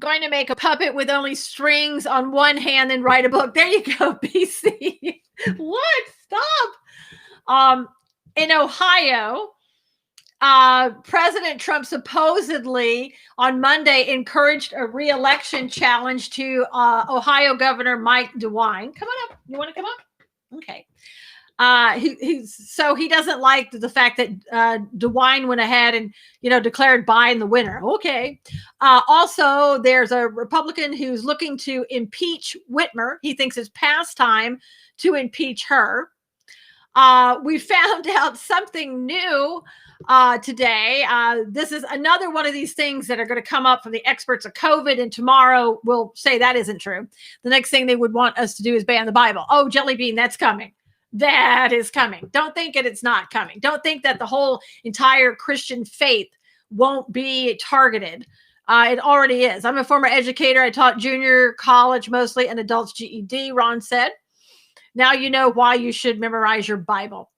Going to make a puppet with only strings on one hand and write a book. There you go, BC. What? Stop. In Ohio, President Trump supposedly on Monday encouraged a re-election challenge to Ohio Governor Mike DeWine. Come on up. You want to come up? Okay. He doesn't like the fact that DeWine went ahead and declared Biden the winner. Okay. Also, there's a Republican who's looking to impeach Whitmer. He thinks it's past time to impeach her. We found out something new today. This is another one of these things that are going to come up from the experts of COVID, and tomorrow we'll say that isn't true. The next thing they would want us to do is ban the Bible. Oh, Jelly Bean, that's coming. That is coming. Don't think it's not coming. Don't think that the whole entire Christian faith won't be targeted. It already is. I'm a former educator. I taught junior college mostly and adults GED, Ron said. Now you know why you should memorize your Bible,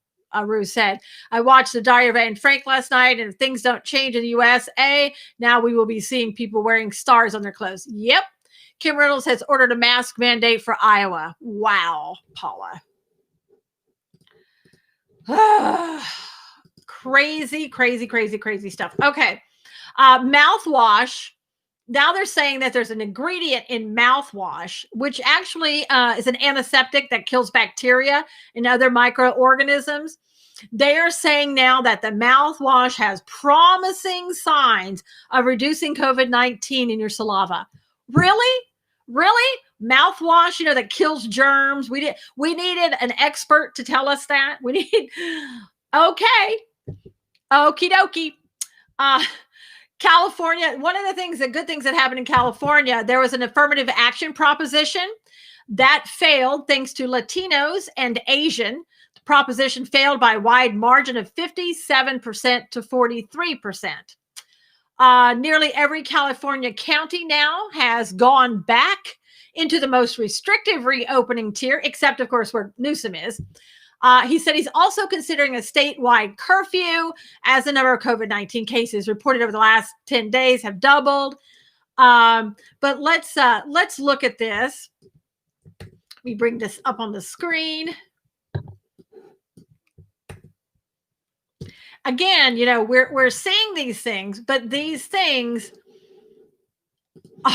Rue said. I watched the Diary of Anne Frank last night, and if things don't change in the USA, now we will be seeing people wearing stars on their clothes. Yep. Kim Reynolds has ordered a mask mandate for Iowa. Wow, Paula. Crazy stuff. Okay. Mouthwash. Now they're saying that there's an ingredient in mouthwash, which actually is an antiseptic that kills bacteria and other microorganisms. They are saying now that the mouthwash has promising signs of reducing COVID-19 in your saliva. Really? Mouthwash, that kills germs. We needed an expert to tell us that. Okay. Okie dokie. California, one of the good things that happened in California, there was an affirmative action proposition that failed thanks to Latinos and Asian. The proposition failed by a wide margin of 57% to 43%. Nearly every California county now has gone back into the most restrictive reopening tier, except, of course, where Newsom is. He said he's also considering a statewide curfew as the number of COVID-19 cases reported over the last 10 days have doubled. But let's look at this. Let me bring this up on the screen. Again, we're seeing these things, but these things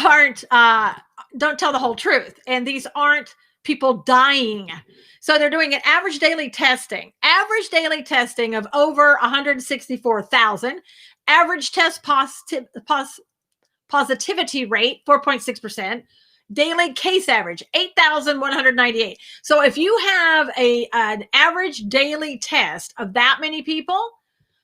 aren't don't tell the whole truth, and these aren't people dying. So they're doing an average daily testing of over 164,000, average test positivity rate 4.6%, daily case average 8,198. So if you have an average daily test of that many people,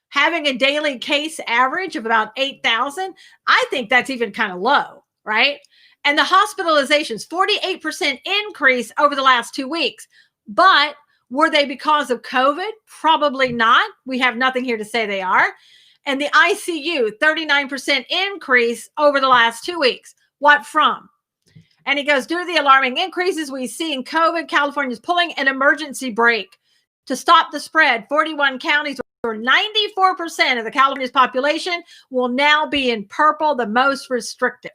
having a daily case average of about 8,000, I think that's even kind of low, right? And the hospitalizations, 48% increase over the last 2 weeks. But were they because of COVID? Probably not. We have nothing here to say they are. And the ICU, 39% increase over the last 2 weeks. What from? And he goes, due to the alarming increases we see in COVID, California is pulling an emergency brake to stop the spread. 41 counties, or 94% of the California's population, will now be in purple, the most restrictive.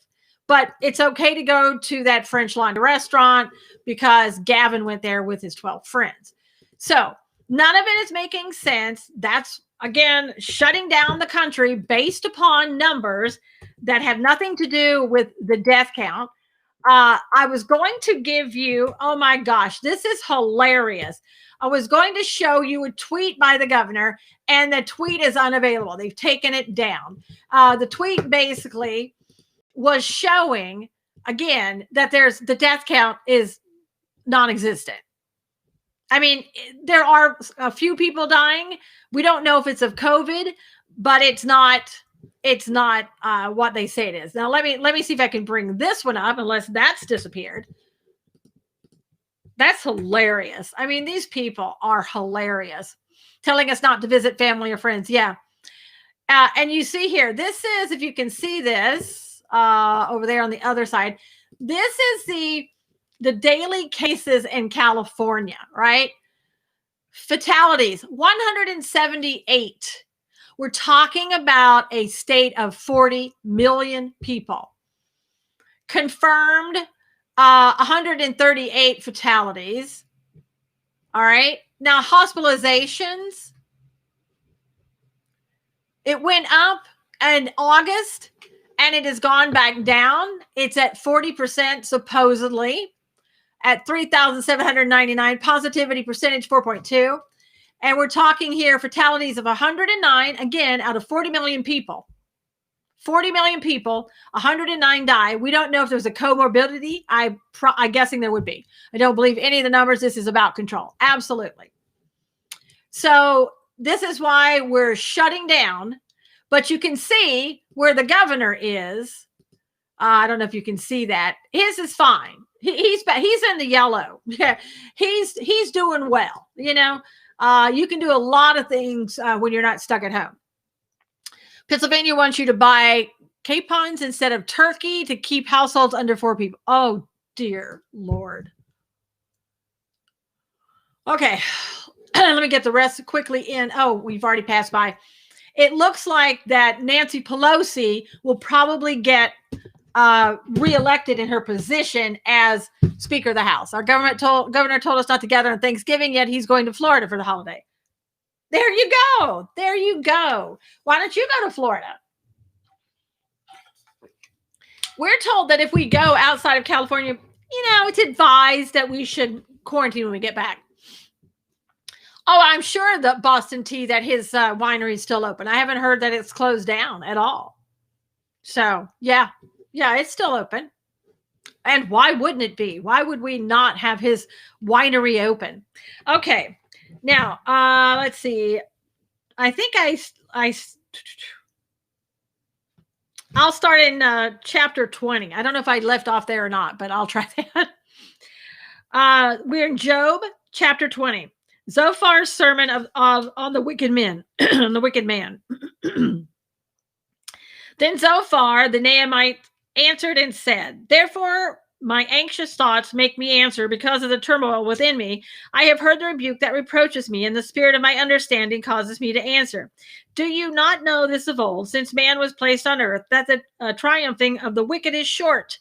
But it's okay to go to that French Laundry restaurant because Gavin went there with his 12 friends. So none of it is making sense. That's, again, shutting down the country based upon numbers that have nothing to do with the death count. I was going to give you, oh my gosh, this is hilarious. I was going to show you a tweet by the governor, and the tweet is unavailable. They've taken it down. The tweet basically was showing, again, that the death count is non-existent. I mean, there are a few people dying. We don't know if it's of COVID, but it's not what they say it is. Now, let me see if I can bring this one up, unless that's disappeared. That's hilarious. I mean, these people are hilarious, telling us not to visit family or friends. Yeah. And you see here, this is, if you can see this over there on the other side, this is the daily cases in California, right? Fatalities, 178. We're talking about a state of 40 million people. Confirmed 138 fatalities. All right. Now, hospitalizations, it went up in August and it has gone back down. It's at 40% supposedly at 3,799. Positivity percentage 4.2. And we're talking here fatalities of 109, again, out of 40 million people. 40 million people, 109 die. We don't know if there's a comorbidity. I'm guessing there would be. I don't believe any of the numbers. This is about control. Absolutely. So this is why we're shutting down. But you can see where the governor is. I don't know if you can see that. His is fine. He's in the yellow. Yeah, he's doing well. You can do a lot of things when you're not stuck at home. Pennsylvania wants you to buy capons instead of turkey to keep households under 4 people. Oh, dear Lord. Okay. Let me get the rest quickly in. Oh, we've already passed by. It looks like that Nancy Pelosi will probably get reelected in her position as Speaker of the House. Our governor told us not to gather on Thanksgiving, yet he's going to Florida for the holiday. There you go. There you go. Why don't you go to Florida? We're told that if we go outside of California, it's advised that we should quarantine when we get back. Oh, I'm sure that Boston Tea, that his winery is still open. I haven't heard that it's closed down at all. So, yeah, it's still open. And why wouldn't it be? Why would we not have his winery open? Okay. Now, let's see. I think I'll start in chapter 20. I don't know if I left off there or not, but I'll try that. We're in Job chapter 20. Zophar's sermon on the wicked men, on the wicked man. Then Zophar the Naamite answered and said, "Therefore My anxious thoughts make me answer because of the turmoil within me. I have heard the rebuke that reproaches me, and the spirit of my understanding causes me to answer. Do you not know this of old, since man was placed on earth, that the triumphing of the wicked is short?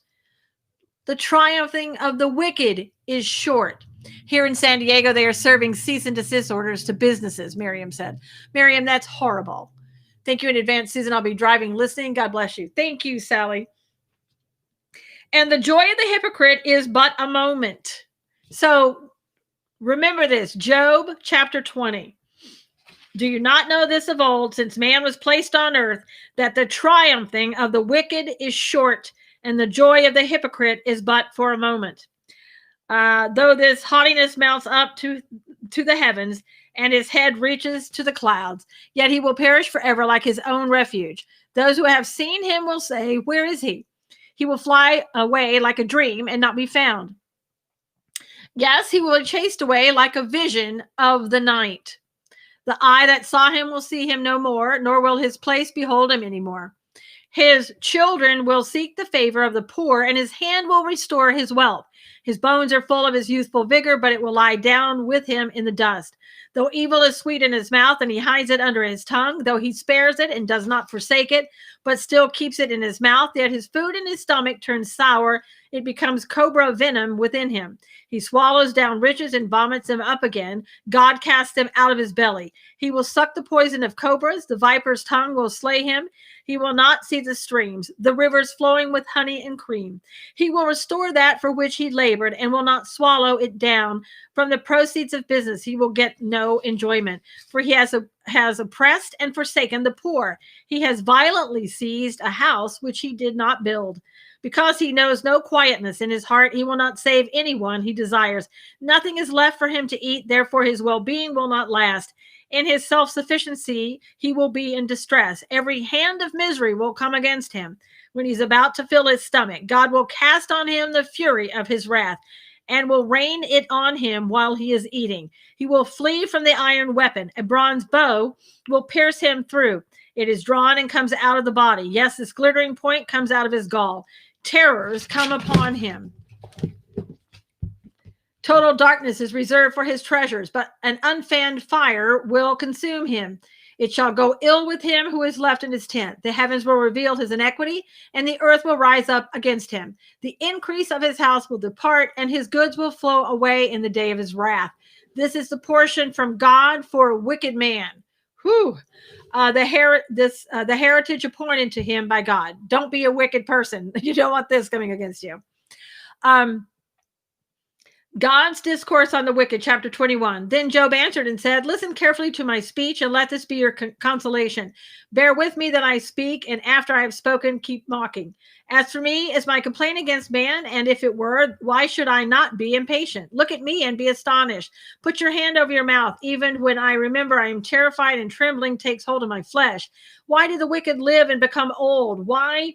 The triumphing of the wicked is short. Here in San Diego, they are serving cease and desist orders to businesses, Miriam said. Miriam, that's horrible. Thank you in advance, Susan. I'll be driving, listening. God bless you. Thank you, Sally. And the joy of the hypocrite is but a moment. So remember this, Job chapter 20. Do you not know this of old, since man was placed on earth, that the triumphing of the wicked is short, and the joy of the hypocrite is but for a moment? Though this haughtiness mounts up to the heavens, and his head reaches to the clouds, yet he will perish forever like his own refuge. Those who have seen him will say, where is he? He will fly away like a dream and not be found. Yes, he will be chased away like a vision of the night. The eye that saw him will see him no more, nor will his place behold him anymore. His children will seek the favor of the poor, and his hand will restore his wealth. His bones are full of his youthful vigor, but it will lie down with him in the dust. Though evil is sweet in his mouth, and he hides it under his tongue, though he spares it and does not forsake it, but still keeps it in his mouth, yet his food in his stomach turns sour. It becomes cobra venom within him. He swallows down riches and vomits them up again. God casts them out of his belly. He will suck the poison of cobras. The viper's tongue will slay him. He will not see the streams, the rivers flowing with honey and cream. He will restore that for which he labored and will not swallow it down. From the proceeds of business, he will get no enjoyment, for he has oppressed and forsaken the poor. He has violently seized a house which he did not build. Because he knows no quietness in his heart, he will not save anyone he desires. Nothing is left for him to eat, therefore his well-being will not last. In his self-sufficiency, he will be in distress. Every hand of misery will come against him when he's about to fill his stomach. God will cast on him the fury of his wrath and will rain it on him while he is eating. He will flee from the iron weapon. A bronze bow will pierce him through. It is drawn and comes out of the body. Yes, this glittering point comes out of his gall. Terrors come upon him. Total darkness is reserved for his treasures, but an unfanned fire will consume him. It shall go ill with him who is left in his tent. The heavens will reveal his iniquity, and the earth will rise up against him. The increase of his house will depart, and his goods will flow away in the day of his wrath. This is the portion from God for a wicked man. Whew. The heritage appointed to him by God. Don't be a wicked person. You don't want this coming against you. God's discourse on the wicked, chapter 21. Then Job answered and said, listen carefully to my speech, and let this be your consolation. Bear with me that I speak, and after I have spoken, keep mocking. As for me, is my complaint against man? And if it were, why should I not be impatient? Look at me and be astonished. Put your hand over your mouth. Even when I remember, I am terrified, and trembling takes hold of my flesh. Why do the wicked live and become old? Why,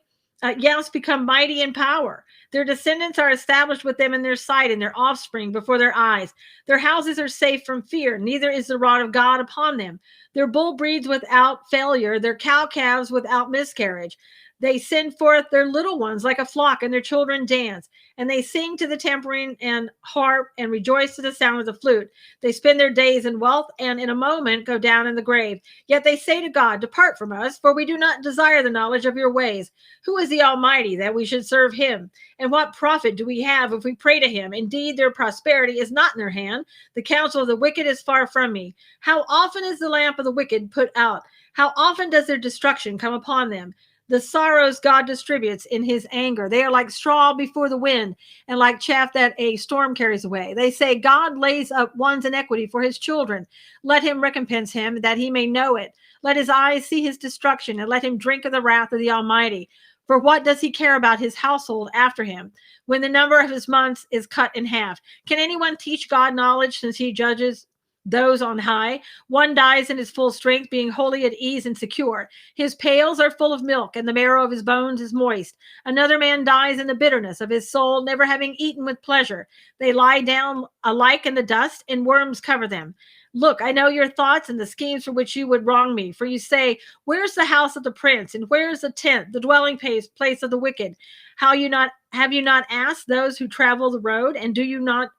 become mighty in power? Their descendants are established with them in their sight, and their offspring before their eyes. Their houses are safe from fear, neither is the rod of God upon them. Their bull breeds without failure, their cow calves without miscarriage. They send forth their little ones like a flock, and their children dance. And they sing to the tambourine and harp, and rejoice to the sound of the flute. They spend their days in wealth, and in a moment go down in the grave. Yet they say to God, depart from us, for we do not desire the knowledge of your ways. Who is the Almighty that we should serve him? And what profit do we have if we pray to him? Indeed, their prosperity is not in their hand. The counsel of the wicked is far from me. How often is the lamp of the wicked put out? How often does their destruction come upon them? The sorrows God distributes in his anger. They are like straw before the wind, and like chaff that a storm carries away. They say, God lays up one's iniquity for his children. Let him recompense him, that he may know it. Let his eyes see his destruction, and let him drink of the wrath of the Almighty. For what does he care about his household after him, when the number of his months is cut in half? Can anyone teach God knowledge, since he judges those on high. One dies in his full strength, being wholly at ease and secure. His pails are full of milk, and the marrow of his bones is moist. Another man dies in the bitterness of his soul, never having eaten with pleasure. They lie down alike in the dust, and worms cover them. Look, I know your thoughts and the schemes for which you would wrong me. For you say, where's the house of the prince, and where's the tent, the dwelling place of the wicked? Have you not asked those who travel the road, and do you not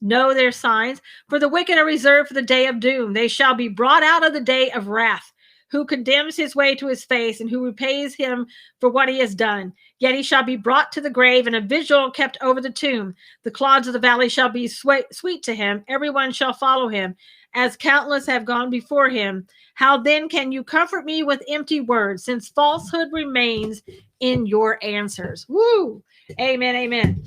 know their signs? For the wicked are reserved for the day of doom. They shall be brought out of the day of wrath. Who condemns his way to his face, and who repays him for what he has done? Yet he shall be brought to the grave, and a vigil kept over the tomb. The clods of the valley shall be sweet to him. Everyone shall follow him, as countless have gone before him. How then can you comfort me with empty words, since falsehood remains in your answers? Woo! Amen, amen.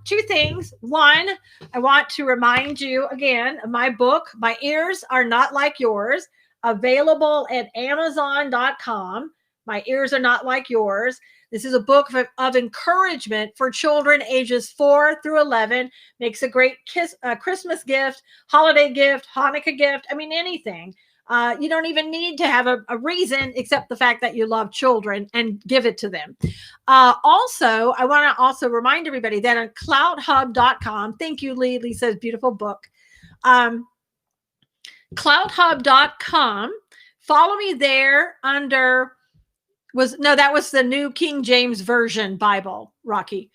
Two things. One, I want to remind you again of my book, My Ears Are Not Like Yours, available at Amazon.com. My Ears Are Not Like Yours. This is a book of encouragement for children ages 4 through 11. Makes a great Christmas gift, holiday gift, Hanukkah gift. I mean, anything. You don't even need to have a reason except the fact that you love children, and give it to them. Also, I want to also remind everybody that on cloudhub.com, thank you, Lee. Lee says beautiful book. Cloudhub.com, follow me there under that was the New King James Version Bible, Rocky.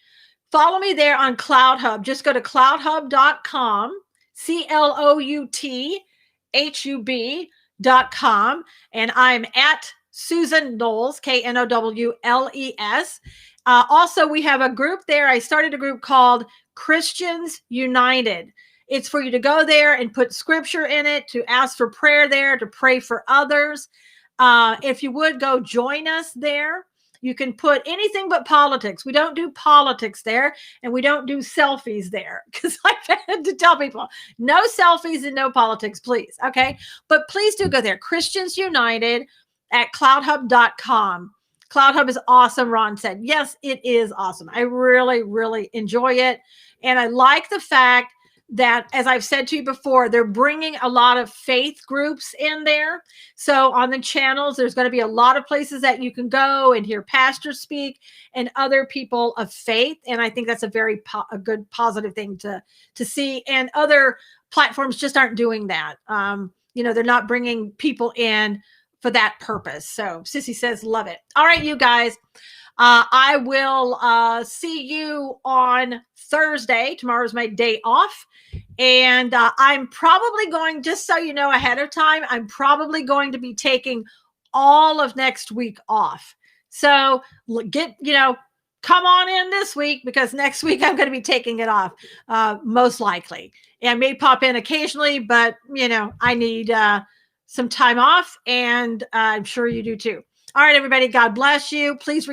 Follow me there on CloudHub. Just go to cloudhub.com, CLOUTHUB.com, and I'm at Susan Knowles, KNOWLES. Also, we have a group there. I started a group called Christians United. It's for you to go there and put scripture in it, to ask for prayer there, to pray for others. If you would go join us there, you can put anything but politics. We don't do politics there, and we don't do selfies there, because I've had to tell people no selfies and no politics, please. Okay. But please do go there. Christians United at cloudhub.com. CloudHub is awesome. Ron said, yes, it is awesome. I really, really enjoy it. And I like the fact that, as I've said to you before, they're bringing a lot of faith groups in there. So on the channels, there's going to be a lot of places that you can go and hear pastors speak and other people of faith. And I think that's a very a good positive thing to see. And other platforms just aren't doing that. They're not bringing people in for that purpose. So Sissy says, love it. All right, you guys. I will see you on Thursday. Tomorrow's my day off. And I'm probably going, just so you know ahead of time, I'm probably going to be taking all of next week off. So come on in this week, because next week I'm going to be taking it off, most likely. And I may pop in occasionally, but, I need some time off, and I'm sure you do too. All right, everybody. God bless you. Please reach